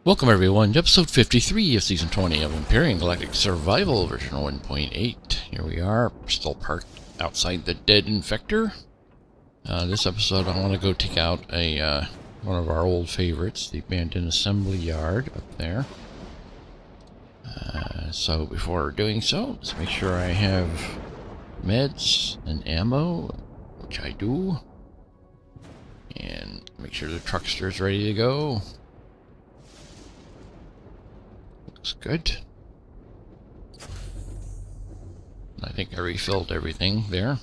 Welcome everyone to episode 53 of season 20 of Empyrion Galactic Survival version 1.8. Here we are, still parked outside the dead infector. This episode I want to go take out a one of our old favorites, the abandoned assembly yard up there. So before doing so, let's make sure I have meds and ammo, which I do. And make sure the truckster is ready to go. Looks good. I think I refilled everything there.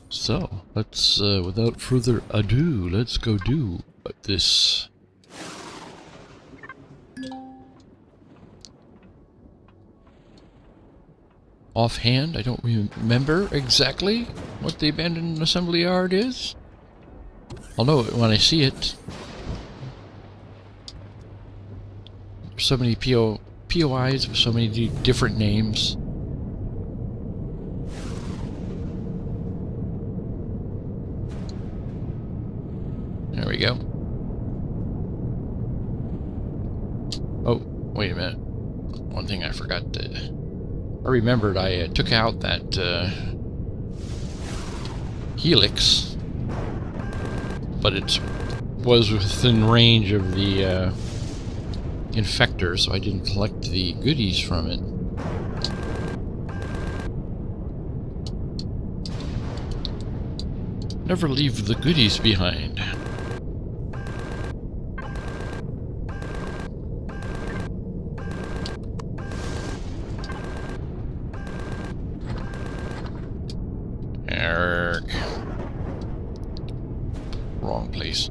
So, let's, without further ado, let's go do this. Offhand, I don't remember exactly what the abandoned assembly yard is. I'll know it when I see it. There's so many POIs with so many different names. There we go. Oh, wait a minute. One thing I forgot to... I remembered I took out that helix, but it was within range of the infector, so I didn't collect the goodies from it. Never leave the goodies behind. Eric. Wrong place.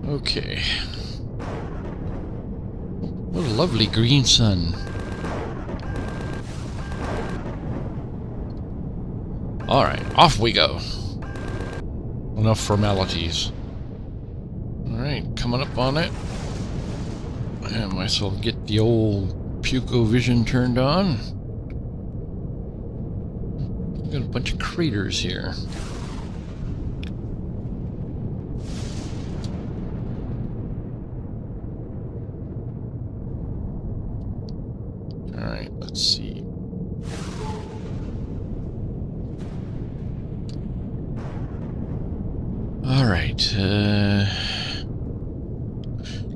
Okay. What a lovely green sun. Alright, off we go. Enough formalities. Alright, coming up on it. I might as well get the old Puco vision turned on. Got a bunch of craters here. Alright, let's see. Alright,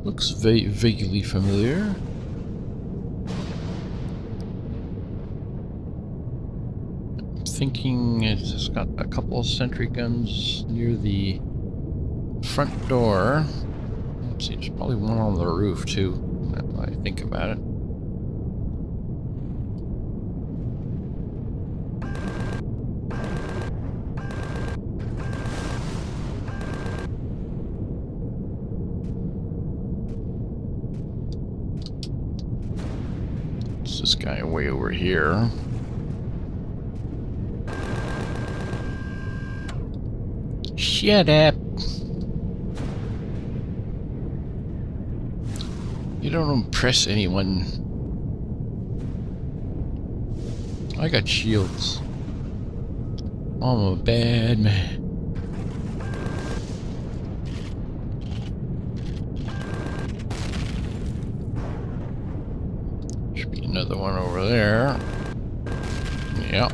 looks vaguely familiar. I'm thinking it's got a couple of sentry guns near the front door. Let's see, there's probably one on the roof too, now that I think about it. This guy way over here. Shut up. You don't impress anyone. I got shields. I'm a bad man. Another one over there. Yep.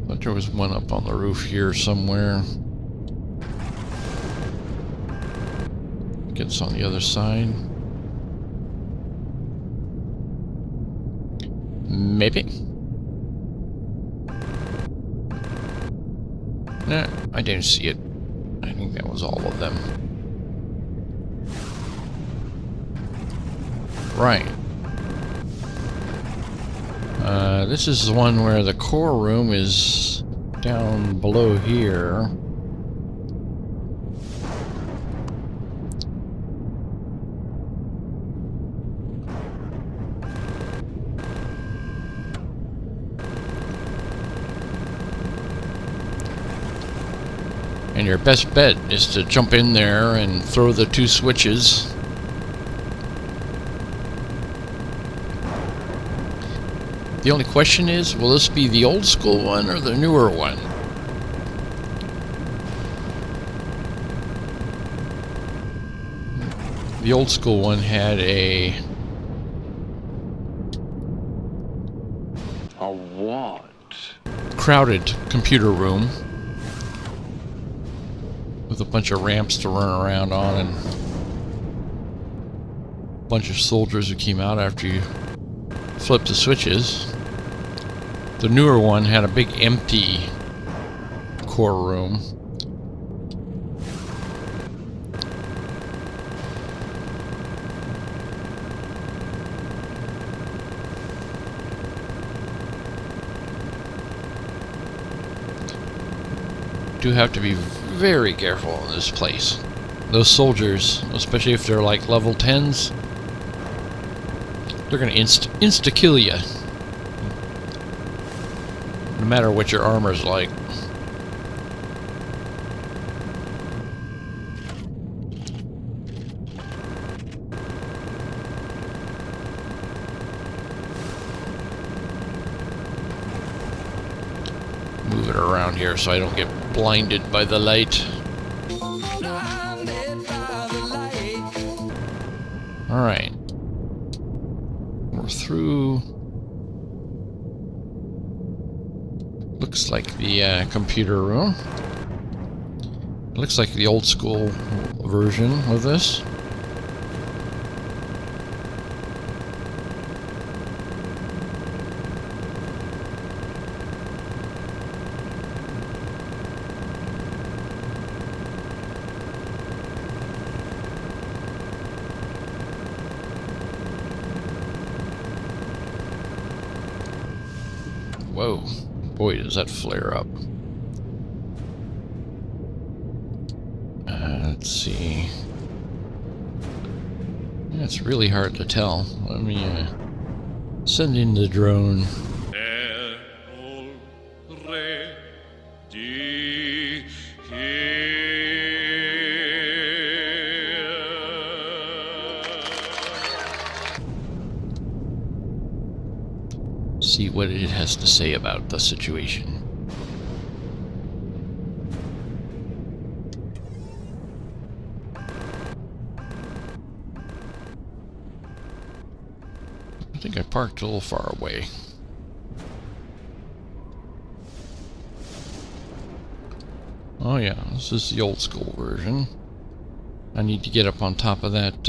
Thought there was one up on the roof here somewhere. Gets on the other side. Maybe. Nah, I didn't see it. I think that was all of them. Right. This is the one where the core room is down below here. And your best bet is to jump in there and throw the 2 switches. The only question is, will this be the old school one or the newer one? The old school one had a what? Crowded computer room with a bunch of ramps to run around on and a bunch of soldiers who came out after you flipped the switches. The newer one had a big empty core room. Do have to be very careful in this place. Those soldiers, especially if they're like level 10s, they're gonna insta-kill you. No matter what your armor's like. Move it around here so I don't get blinded by the light. Alright. We're through. Looks like the computer room. Looks like the old school version of this. Whoa. Boy, does that flare up. Let's see. Yeah, it's really hard to tell. Let me send in the drone. See what it has to say about the situation. I think I parked a little far away. Oh yeah, this is the old school version. I need to get up on top of that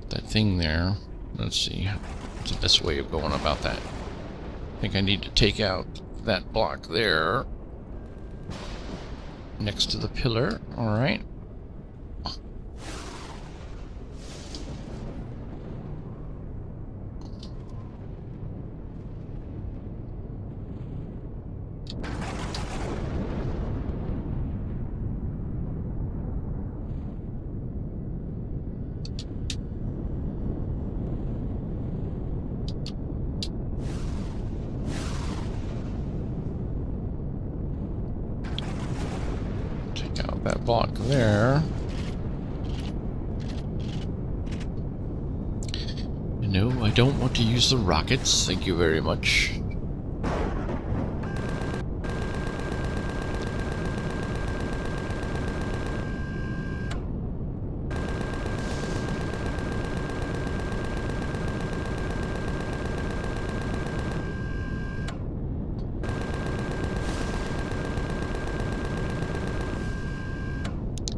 that thing there. Let's see. What's the best way of going about that? I think I need to take out that block there. Next to the pillar. Alright. That block there. No, I don't want to use the rockets. Thank you very much.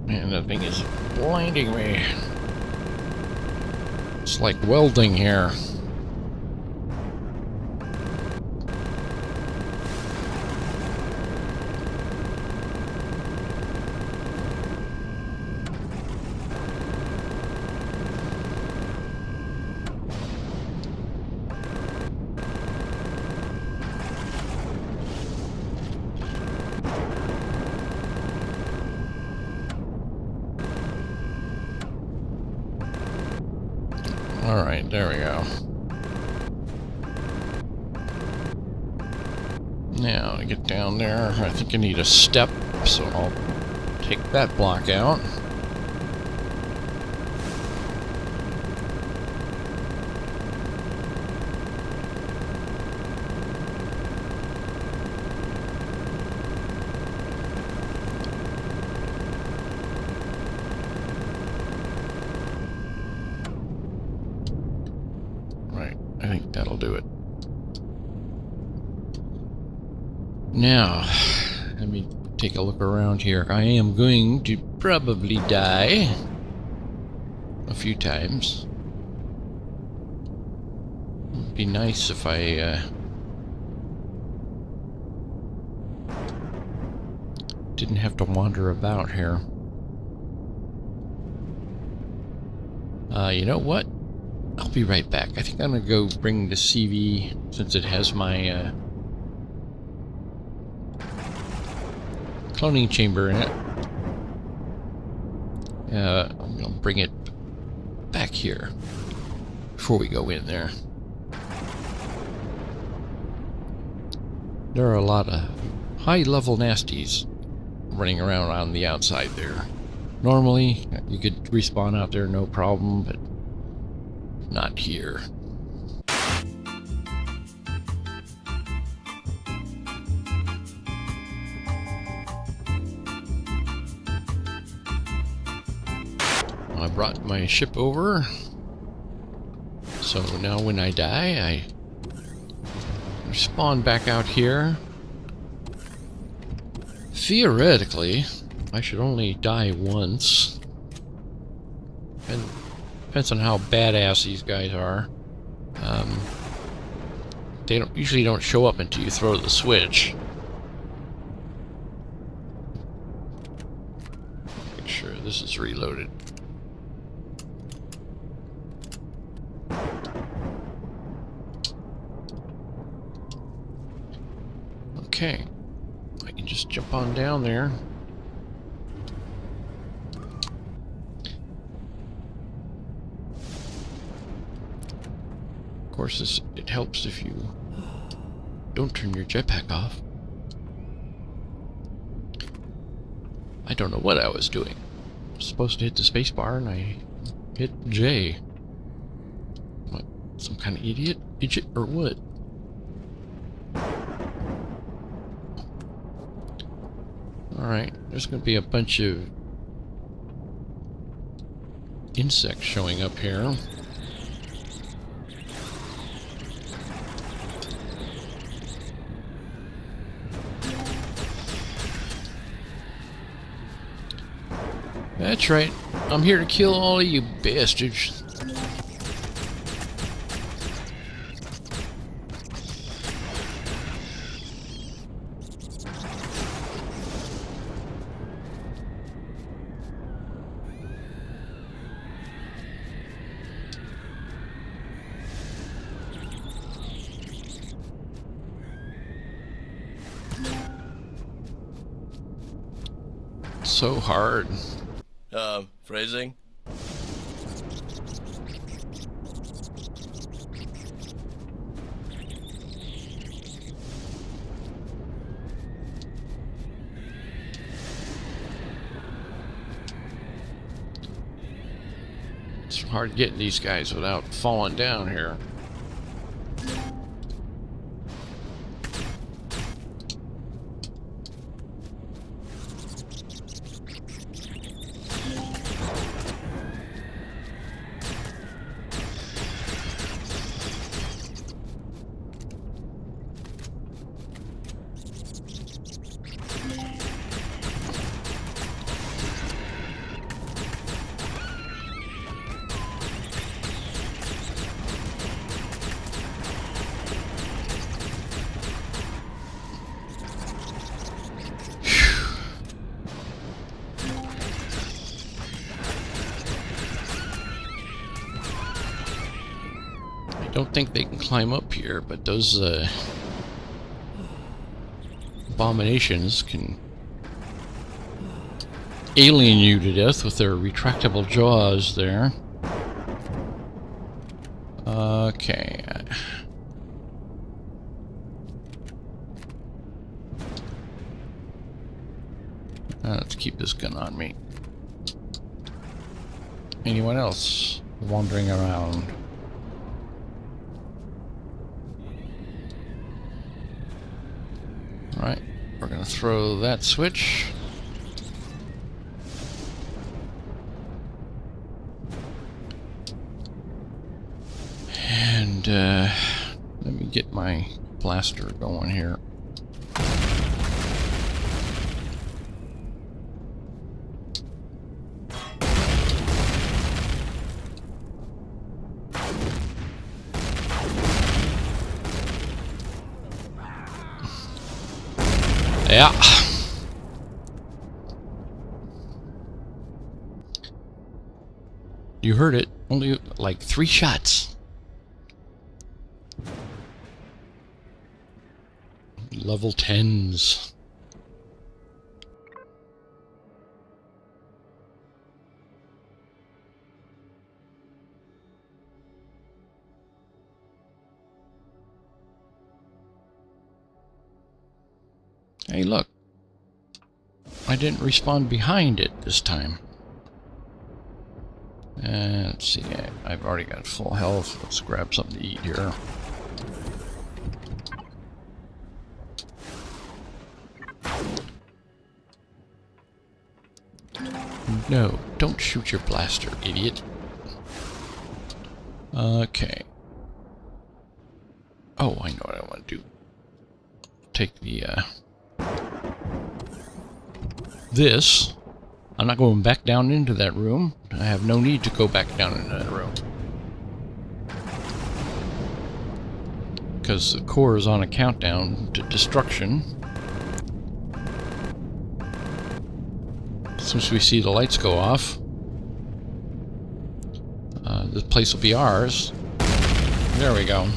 Man, that thing is blinding me. It's like welding here. Alright, there we go. Now, to get down there, I think I need a step, so I'll take that block out. Right, I think that'll do it. Now, let me take a look around here. I am going to probably die a few times. It'd be nice if I didn't have to wander about here. You know what? I'll be right back. I think I'm gonna go bring the CV, since it has my cloning chamber in it. I'm gonna bring it back here before we go in there. There are a lot of high-level nasties running around on the outside there. Normally, you could respawn out there no problem, but not here. I brought my ship over, so now when I die, I spawn back out here. Theoretically, I should only die once. And depends on how badass these guys are. They usually don't show up until you throw the switch. Make sure this is reloaded. Okay, I can just jump on down there. Of course, it helps if you don't turn your jetpack off. I don't know what I was doing. I was supposed to hit the space bar and I hit J. What, some kind of idiot or what? Alright, there's going to be a bunch of insects showing up here. That's right, I'm here to kill all of you bastards. So hard. Phrasing? It's hard getting these guys without falling down here. I don't think they can climb up here, but those abominations can alien you to death with their retractable jaws there. Okay. Let's keep this gun on me. Anyone else wandering around? Alright, we're gonna throw that switch. And let me get my blaster going here. Yeah. You heard it. Only like 3 shots. Level 10s. Hey, look. I didn't respawn behind it this time. Let's see. I've already got full health. Let's grab something to eat here. No, don't shoot your blaster, idiot. Okay. Oh, I know what I want to do. Take the, this. I'm not going back down into that room. I have no need to go back down into that room. Because the core is on a countdown to destruction. As soon as we see the lights go off, this place will be ours. There we go.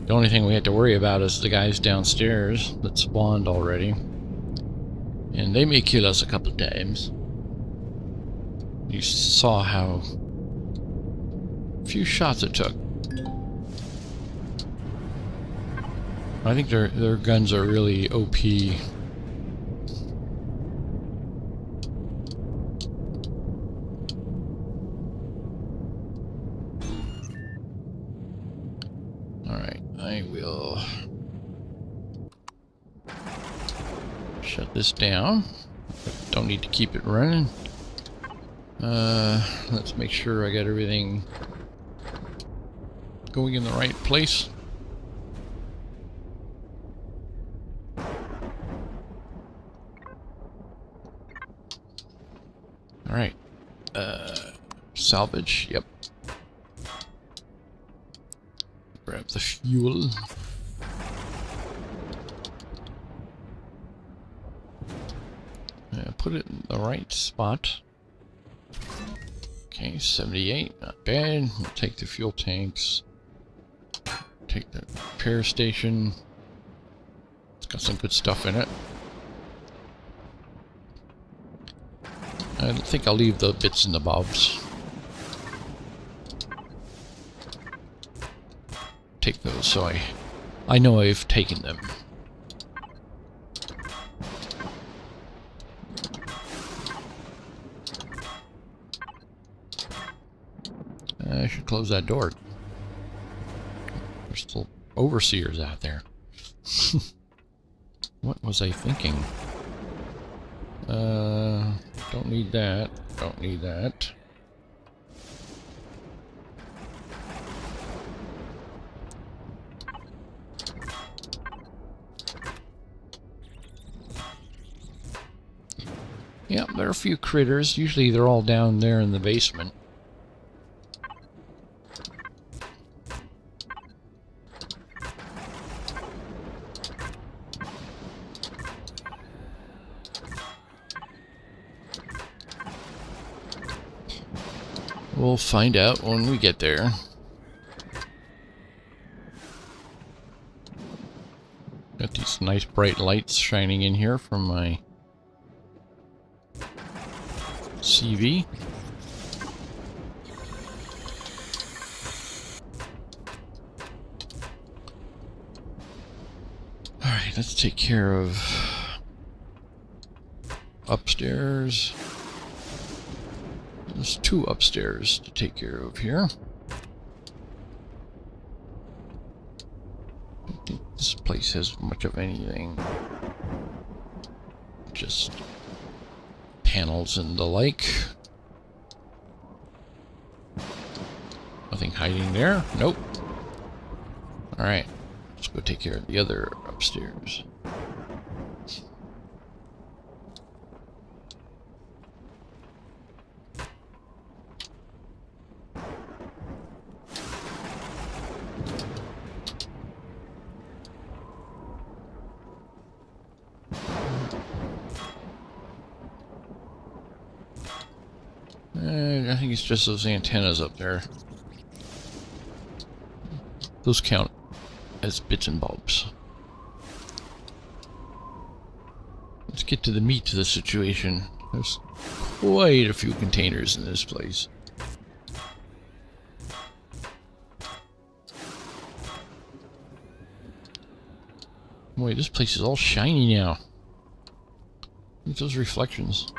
The only thing we have to worry about is the guys downstairs that spawned already. And they may kill us a couple times. You saw how few shots it took. I think their guns are really OP. Alright, I will shut this down. Don't need to keep it running. Let's make sure I got everything going in the right place. Alright. Salvage, yep. Grab the fuel. Put it in the right spot. Okay, 78, not bad. We'll take the fuel tanks. Take the repair station. It's got some good stuff in it. I think I'll leave the bits and the bobs. Take those so I know I've taken them. I should close that door. There's still overseers out there. What was I thinking? Don't need that. Don't need that. Yeah, there are a few critters. Usually they're all down there in the basement. We'll find out when we get there. Got these nice bright lights shining in here from my CV. Alright, let's take care of upstairs. There's 2 upstairs to take care of here. I don't think this place has much of anything. Just panels and the like. Nothing hiding there. Nope. Alright. Let's go take care of the other upstairs. I think it's just those antennas up there. Those count as bits and bulbs. Let's get to the meat of the situation. There's quite a few containers in this place. Boy, this place is all shiny now. Look at those reflections.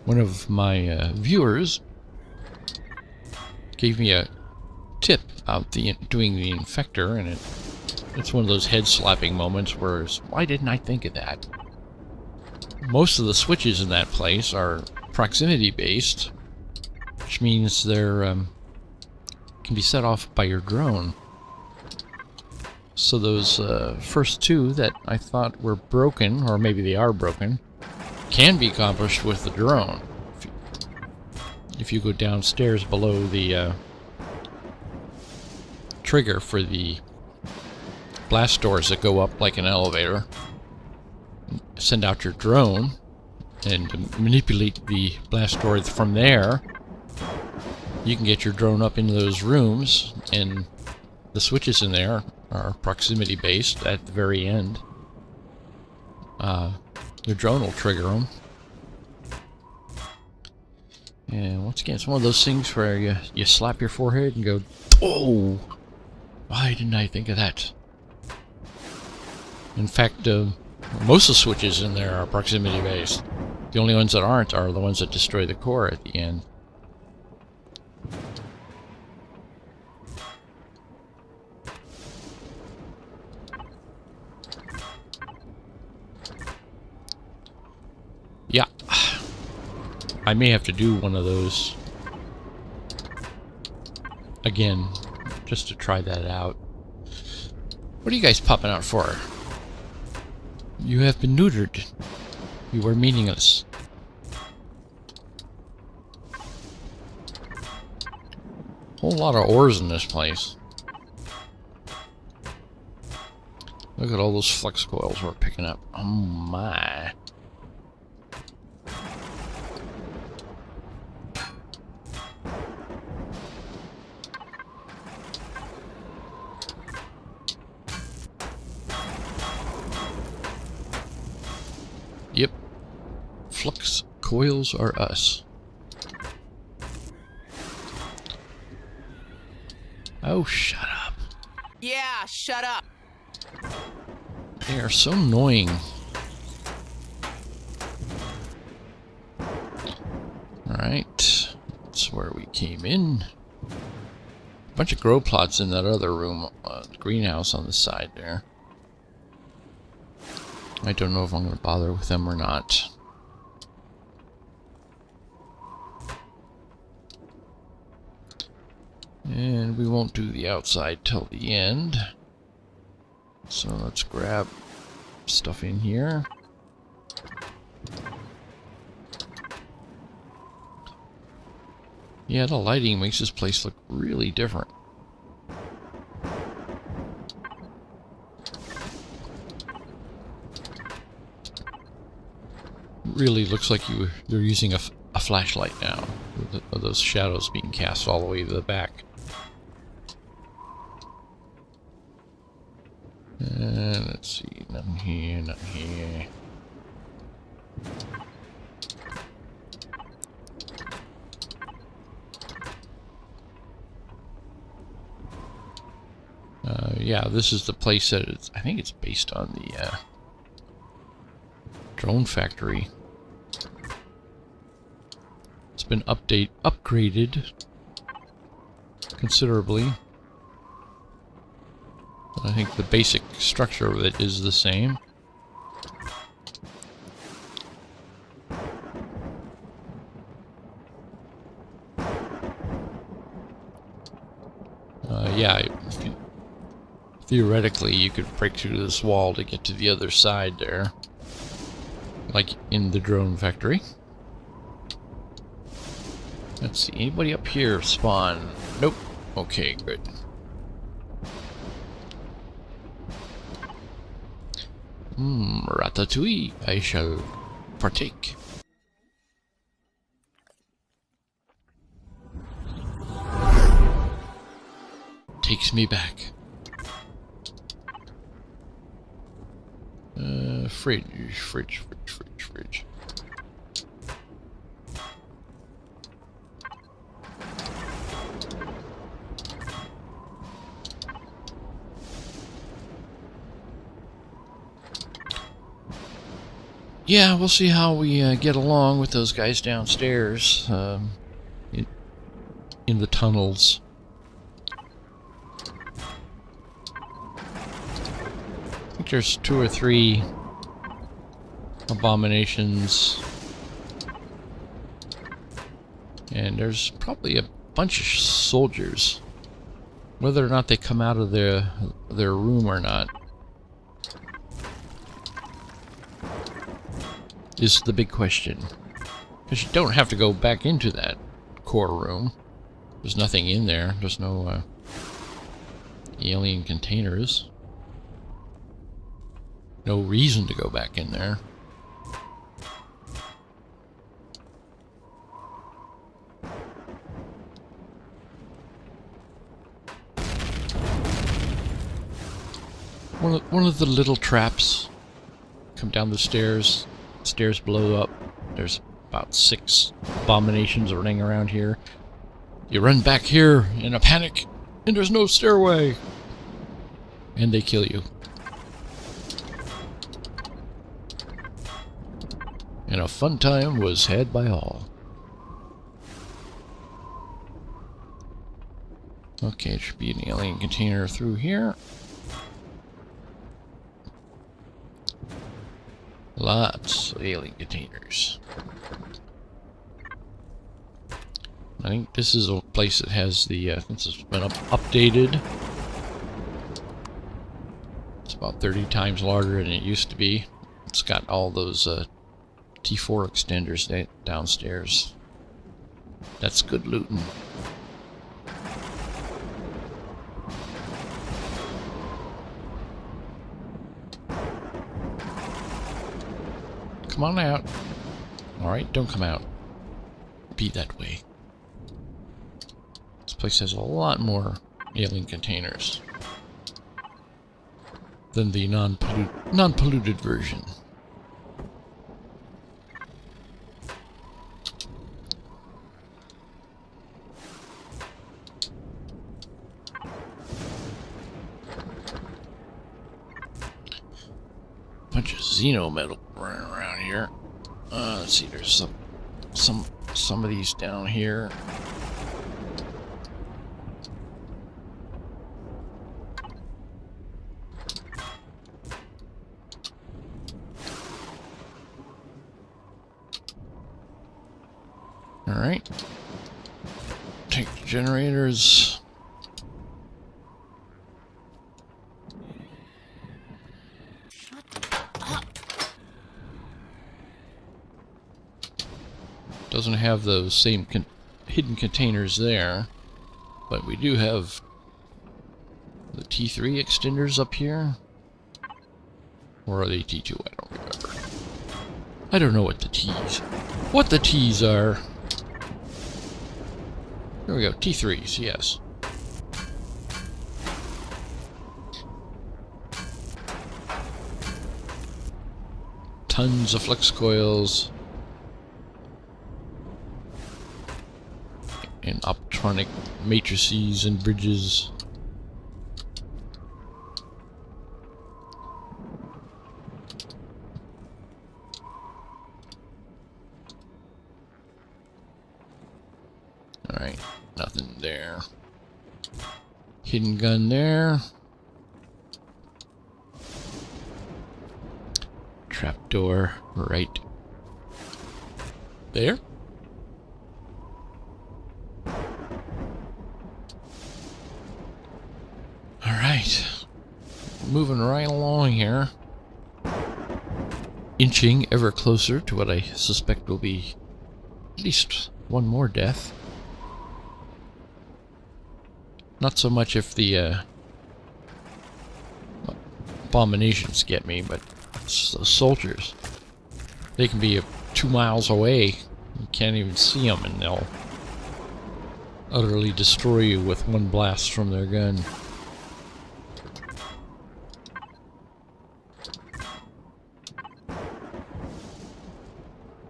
One of my viewers gave me a tip about doing the infector, and it's one of those head-slapping moments where why didn't I think of that? Most of the switches in that place are proximity-based, which means they're can be set off by your drone. So those first 2 that I thought were broken, or maybe they are broken, can be accomplished with the drone. If you go downstairs below the trigger for the blast doors that go up like an elevator, send out your drone and manipulate the blast door from there, you can get your drone up into those rooms, and the switches in there are proximity based at the very end. Your drone will trigger them. And once again, it's one of those things where you slap your forehead and go, oh, why didn't I think of that? In fact, most of the switches in there are proximity based. The only ones that aren't are the ones that destroy the core at the end. Yeah, I may have to do one of those again, just to try that out. What are you guys popping out for? You have been neutered. You were meaningless. Whole lot of ores in this place. Look at all those flux coils we're picking up. Oh my. Yep. Flux coils are us. Oh, shut up. Yeah, shut up. They are so annoying. Alright. That's where we came in. A bunch of grow plots in that other room. The greenhouse on the side there. I don't know if I'm going to bother with them or not. And we won't do the outside till the end. So let's grab stuff in here. Yeah, the lighting makes this place look really different. really looks like you're using a flashlight now, with those shadows being cast all the way to the back. And let's see, nothing here, nothing here. Yeah, this is the place that I think it's based on the drone factory. It's been upgraded considerably. I think the basic structure of it is the same. Yeah, theoretically you could break through this wall to get to the other side there, like in the drone factory. Let's see, anybody up here spawn? Nope. Okay, good. Ratatouille, I shall partake. Takes me back. Fridge. Yeah, we'll see how we get along with those guys downstairs, in the tunnels. I think there's 2 or 3 abominations, and there's probably a bunch of soldiers. Whether or not they come out of their room or not is the big question. Because you don't have to go back into that core room. There's nothing in there. There's no alien containers. No reason to go back in there. One of the little traps. Come down the stairs. Stairs blow up. There's about 6 abominations running around here. You run back here in a panic, and there's no stairway. And they kill you. And a fun time was had by all. Okay, it should be an alien container through here. Lots of alien containers. I think this is a place that has the, since it's been updated. It's about 30 times larger than it used to be. It's got all those T4 extenders downstairs. That's good looting. Come on out. Alright, don't come out. Be that way. This place has a lot more alien containers than the non-polluted version. Bunch of xenometal running around here. Let's see, there's some of these down here. All right. Take the generators. Doesn't have those same hidden containers there, but we do have the T3 extenders up here. Or are they T2? I don't remember. I don't know what the T's. What the T's are. Here we go. T3s, yes. Tons of flex coils. And optronic matrices and bridges. Alright, nothing there. Hidden gun there. Trapdoor right there. Alright. Moving right along here. Inching ever closer to what I suspect will be at least one more death. Not so much if the abominations get me, but it's the soldiers. They can be 2 miles away. You can't even see them, and they'll utterly destroy you with one blast from their gun.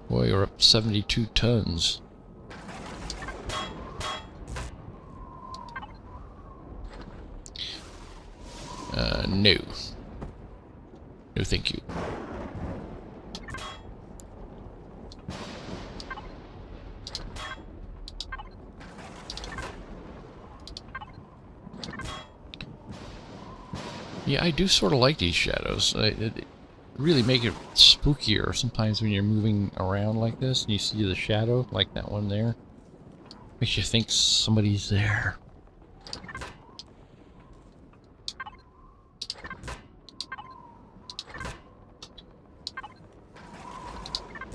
Boy, you're up 72 tons. No. No, thank you. Yeah, I do sort of like these shadows. It really make it spookier sometimes when you're moving around like this and you see the shadow, like that one there. Makes you think somebody's there.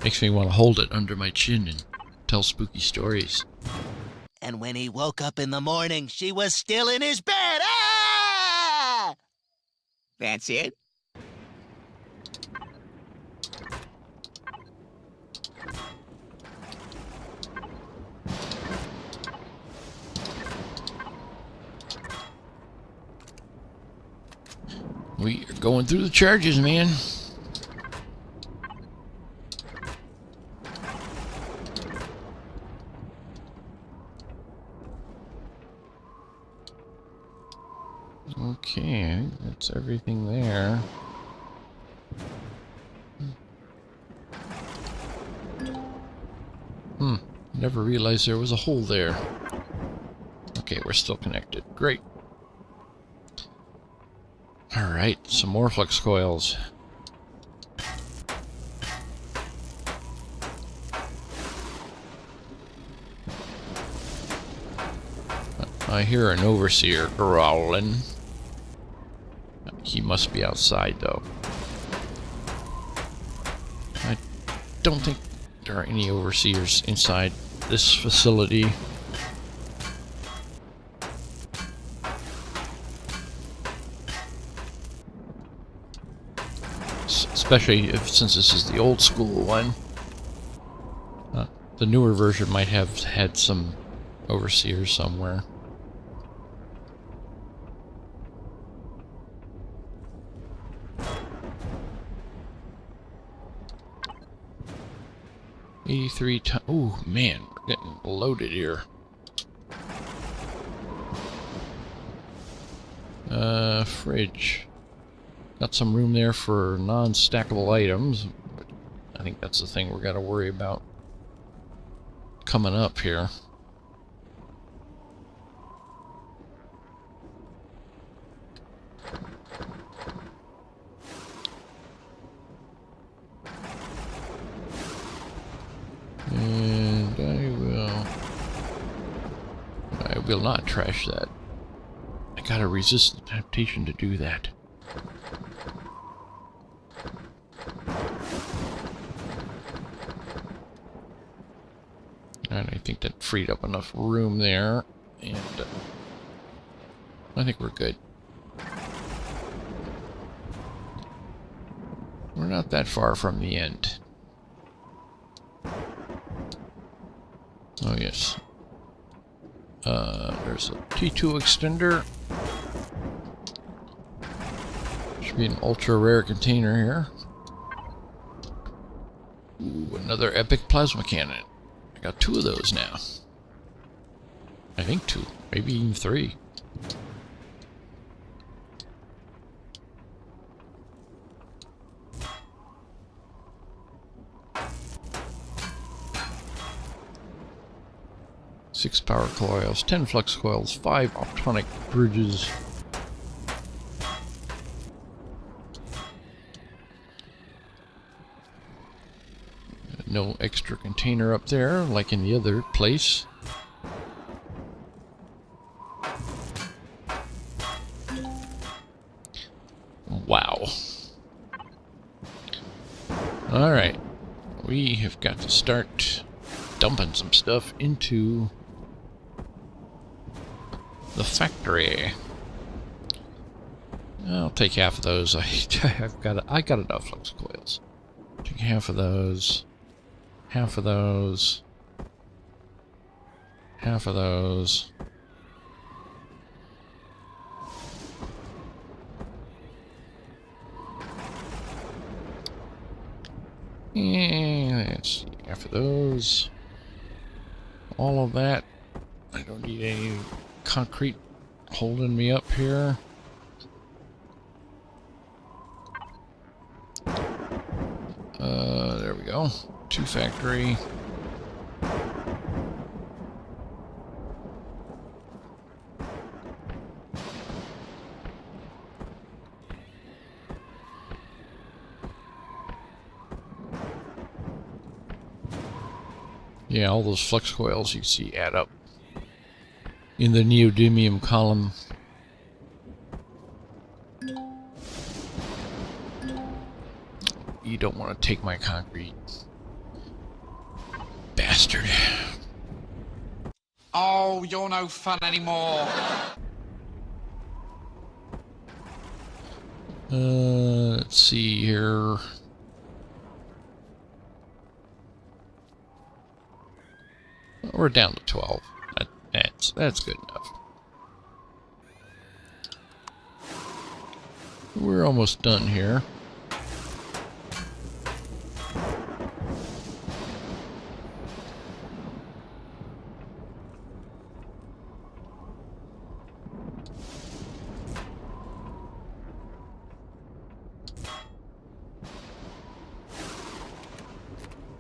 Makes me want to hold it under my chin and tell spooky stories. And when he woke up in the morning, she was still in his bed. Ah! That's it? We are going through the charges, man. Okay, I think that's everything there. Never realized there was a hole there. Okay, we're still connected. Great. Alright, some more flex coils. I hear an overseer growling. He must be outside, though. I don't think there are any overseers inside this facility. Especially since this is the old school one. The newer version might have had some overseers somewhere. E53 ton. Ooh, man, we're getting loaded here. Fridge. Got some room there for non-stackable items. But I think that's the thing we're gotta worry about coming up here. And I will not trash that. I gotta resist the temptation to do that. And I think that freed up enough room there, and I think we're good. We're not that far from the end. Oh, yes. There's a T2 extender. Should be an ultra rare container here. Ooh, another epic plasma cannon. I got 2 of those now. I think 2, maybe even 3. Six power coils, 10 flux coils, 5 optronic bridges. No extra container up there like in the other place. Wow. Alright. We have got to start dumping some stuff into the factory. I'll take half of those. I got enough flux coils. Take half of those. Half of those. Half of those. And let's see, half of those. All of that. I don't need any concrete holding me up here. There we go. 2 factory. Yeah, all those flux coils you see add up in the neodymium column. You don't want to take my concrete. Bastard. Oh, you're no fun anymore. Let's see here. We're down to 12. That's good enough. We're almost done here.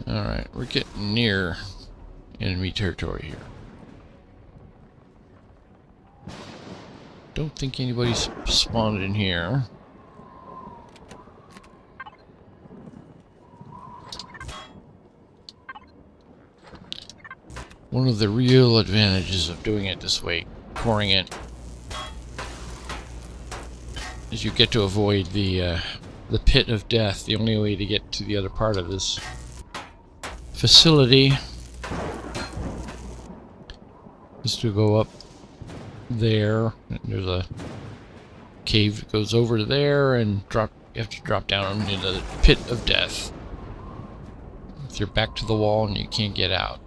Alright, we're getting near enemy territory here. Don't think anybody's spawned in here. One of the real advantages of doing it this way, coring it, is you get to avoid the pit of death. The only way to get to the other part of this facility is to go up there. There's a cave that goes over to there and drop. You have to drop down into the pit of death. With your back to the wall and you can't get out.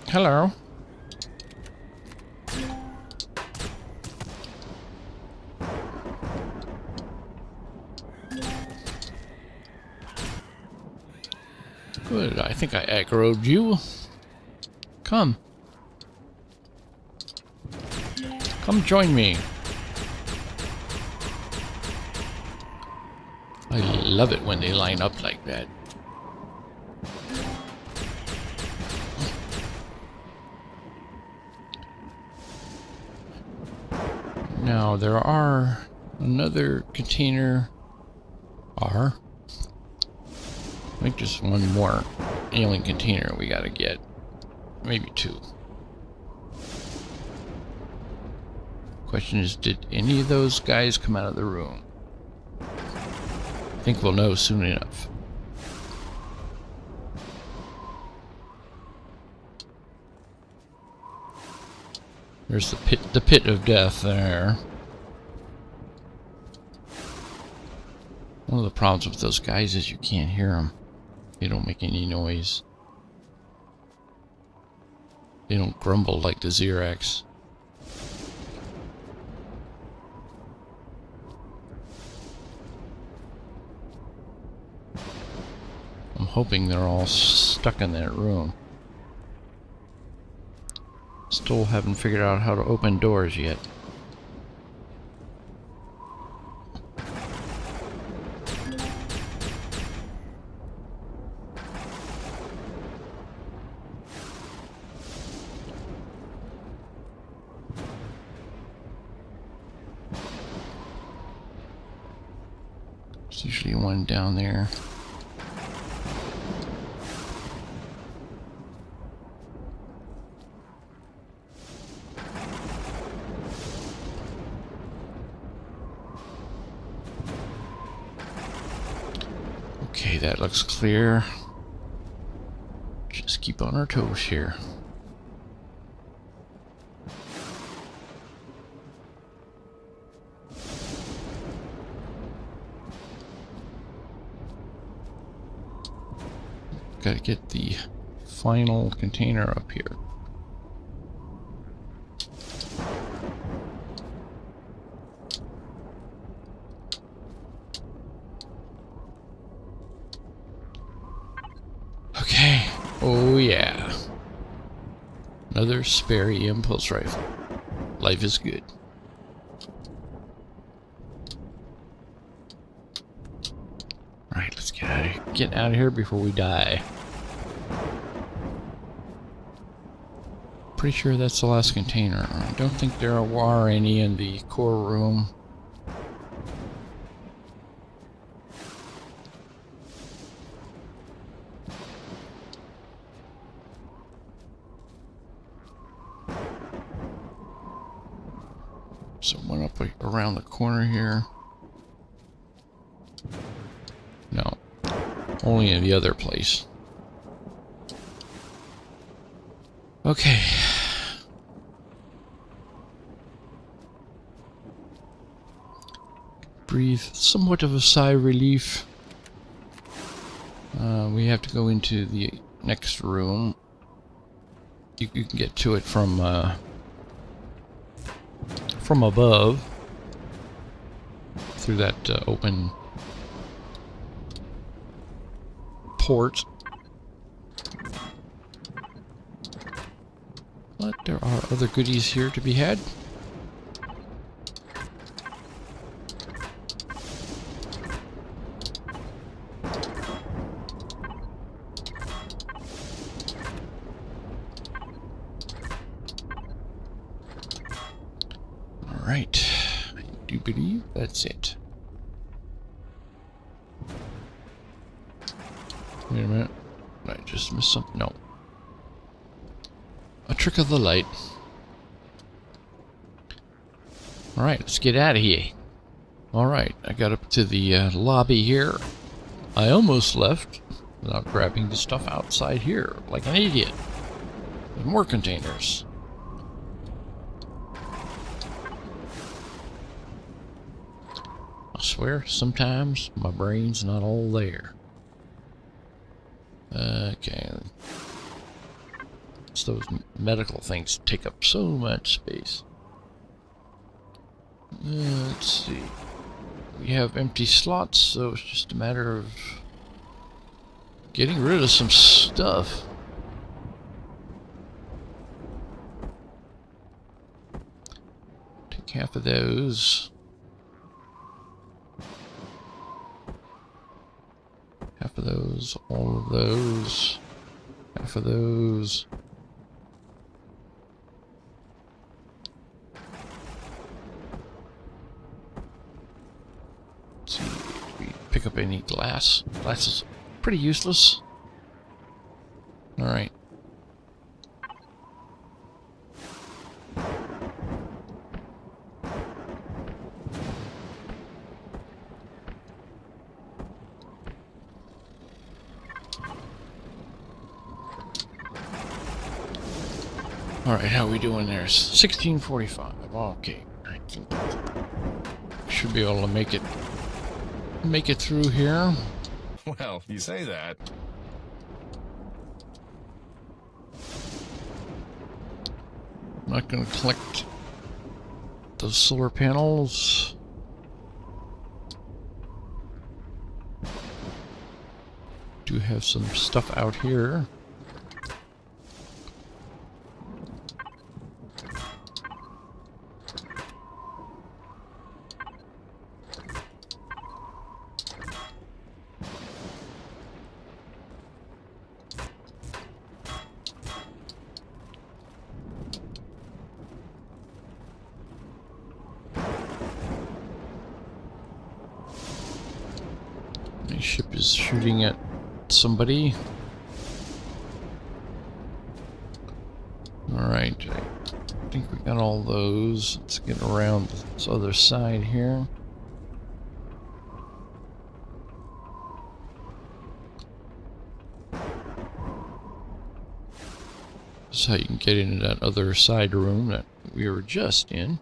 Hello. Good, I think I aggroed you. Come. Come join me. I love it when they line up like that. Now there are another container. I think just one more alien container we gotta get. Maybe 2. Question is, did any of those guys come out of the room? I think we'll know soon enough. There's the pit of death there. One of the problems with those guys is you can't hear them. They don't make any noise. They don't grumble like the Xerax. I'm hoping they're all stuck in that room. Still haven't figured out how to open doors yet. There's usually one down there. Okay, that looks clear. Just keep on our toes here. Gotta get the final container up here. Okay. Oh yeah. Another Sperry impulse rifle. Life is good. Alright, let's get out of here before we die. Pretty sure that's the last container. I don't think there are any in the core room. So one up around the corner here. No, only in the other place. Okay. Breathe somewhat of a sigh of relief. We have to go into the next room. You can get to it from above through that open port. But there are other goodies here to be had. Alright, I do believe that's it. Wait a minute, I just missed something. No. A trick of the light. Alright, let's get out of here. Alright, I got up to the lobby here. I almost left without grabbing the stuff outside here, like an idiot. There's more containers. I swear, sometimes my brain's not all there. Okay. It's those medical things take up so much space. Let's see. We have empty slots, so it's just a matter of getting rid of some stuff. Take half of those. Half of those, all of those, half of those. Let's see, do we pick up any glass? Glass is pretty useless. Alright. Alright, how are we doing there? 1645. Okay. I think should be able to make it make it through here. Well, you say that. I'm not going to collect those solar panels. Do have some stuff out here. My ship is shooting at somebody. Alright, I think we got all those. Let's get around this other side here. This is how you can get into that other side room that we were just in.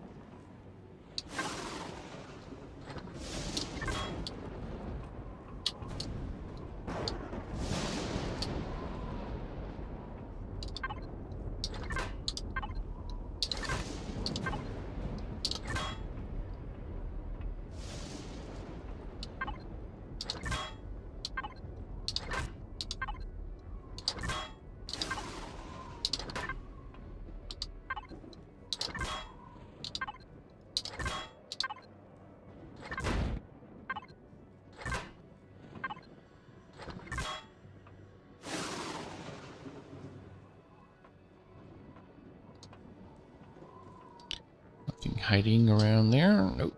Nothing hiding around there. Nope.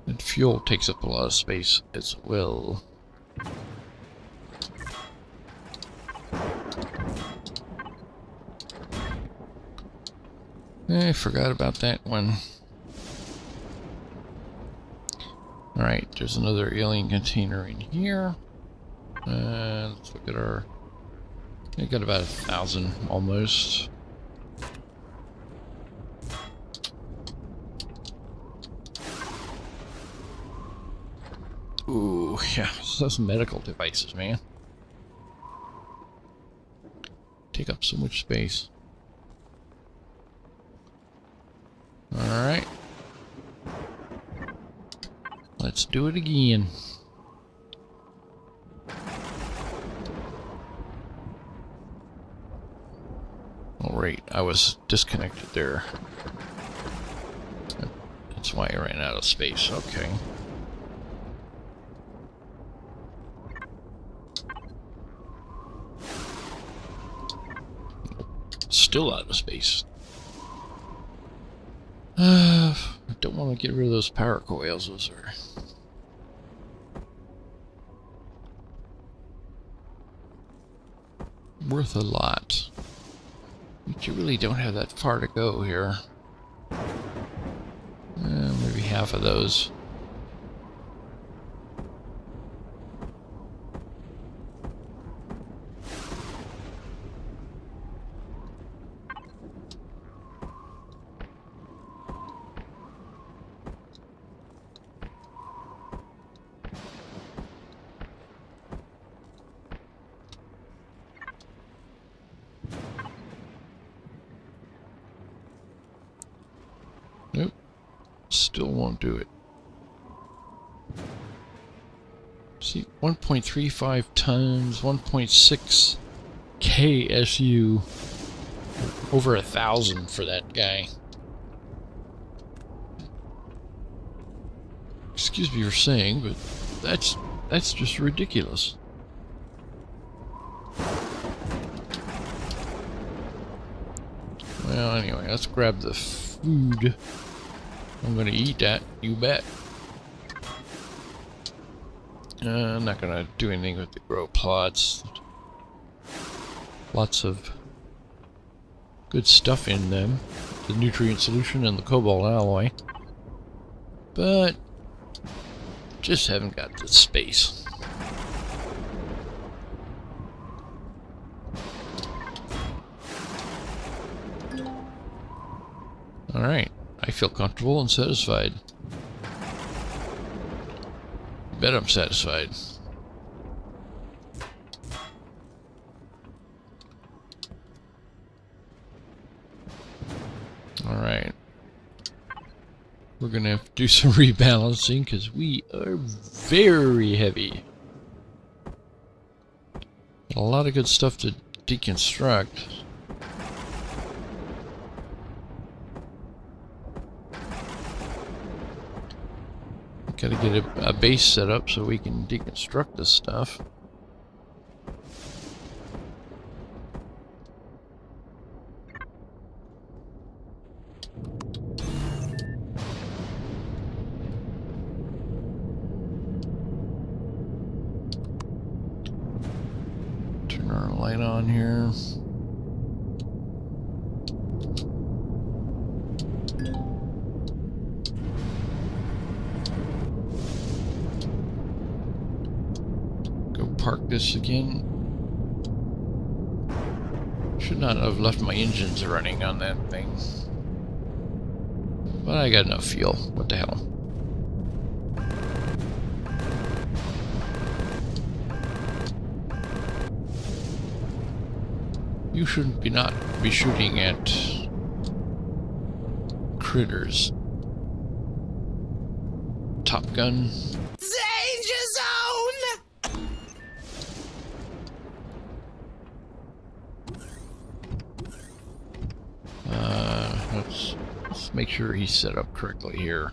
And fuel takes up a lot of space as well. I forgot about that one. Alright, there's another alien container in here. Let's look at our... We got about 1,000 almost. Ooh, yeah, those medical devices, man. Take up so much space. Alright. Let's do it again. Alright, I was disconnected there. That's why I ran out of space. Okay. Still out of space. I don't want to get rid of those power coils. Those are worth a lot. But you really don't have that far to go here. Maybe half of those. Nope. Still won't do it. See, 1.35 tons, 1.6 KSU. Over 1,000 for that guy. Excuse me for saying, but that's just ridiculous. Well, anyway, let's grab the food. I'm gonna eat that, you bet. I'm not gonna do anything with the grow plots. Lots of good stuff in them. The nutrient solution and the cobalt alloy. But Just haven't got the space. Alright, I feel comfortable and satisfied. Bet I'm satisfied. Alright. We're gonna have to do some rebalancing because we are very heavy. A lot of good stuff to deconstruct. Gotta get a base set up so we can deconstruct this stuff. Turn our light on here. Park this again. Should not have left my engines running on that thing. But I got enough fuel. What the hell? You shouldn't be shooting at critters. Top Gun. Danger zone! Let's make sure he's set up correctly here.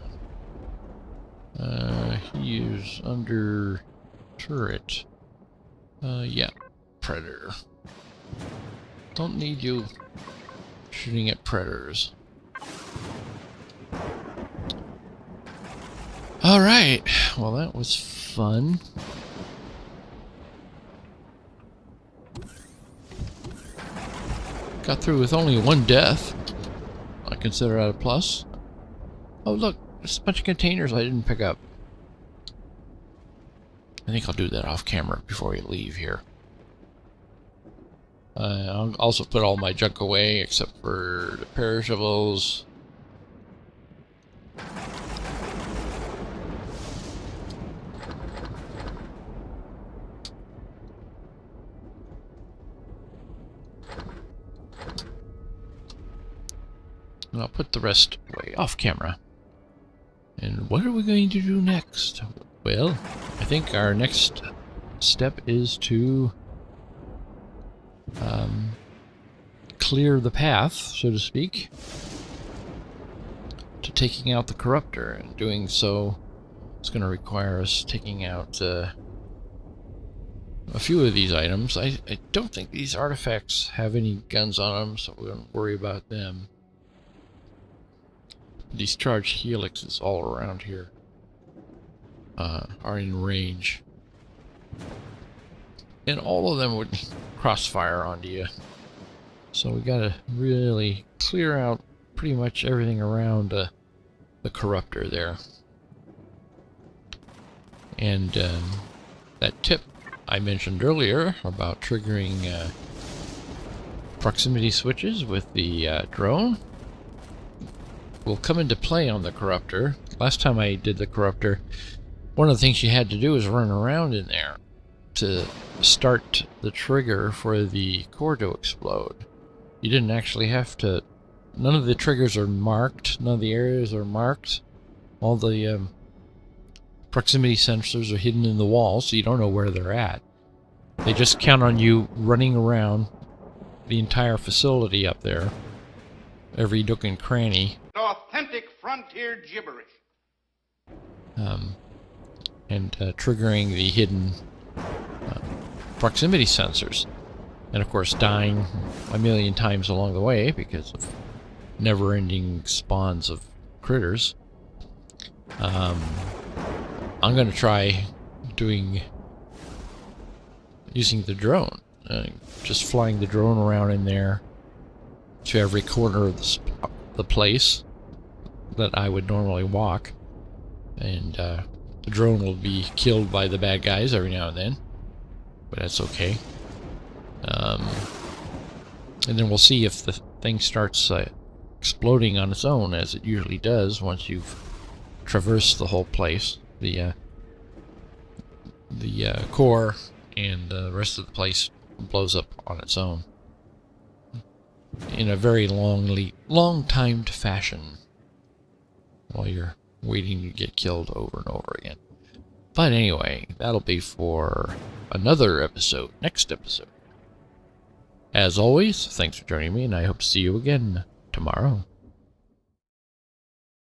He is under turret. Yeah, predator. Don't need you shooting at predators. Alright, well that was fun. Got through with only one death. I consider that a plus. Oh look, there's a bunch of containers I didn't pick up. I think I'll do that off camera before we leave here. I'll also put all my junk away except for the perishables. And I'll put the rest away off camera. And what are we going to do next? Well, I think our next step is to clear the path, so to speak, to taking out the corruptor. And doing so, it's going to require us taking out a few of these items. I don't think these artifacts have any guns on them, so we don't worry about them. These charged helixes all around here are in range. And all of them would crossfire onto you. So we gotta really clear out pretty much everything around the corruptor there. And that tip I mentioned earlier about triggering proximity switches with the drone will come into play on the corruptor. Last time I did the corruptor, one of the things you had to do was run around in there to start the trigger for the core to explode. You didn't actually have to... None of the triggers are marked, none of the areas are marked. All the proximity sensors are hidden in the wall, so you don't know where they're at. They just count on you running around the entire facility up there, every nook and cranny. Authentic frontier gibberish. And triggering the hidden proximity sensors. And of course dying a million times along the way because of never-ending spawns of critters. I'm going to try using the drone. Just flying the drone around in there to every corner of the place that I would normally walk, and The drone will be killed by the bad guys every now and then, but that's okay. And then we'll see if the thing starts exploding on its own, as it usually does once you've traversed the whole place. The core and the rest of the place blows up on its own in a very long-timed fashion while you're waiting to get killed over and over again. But anyway, that'll be for another episode, next episode. As always, thanks for joining me, and I hope to see you again tomorrow.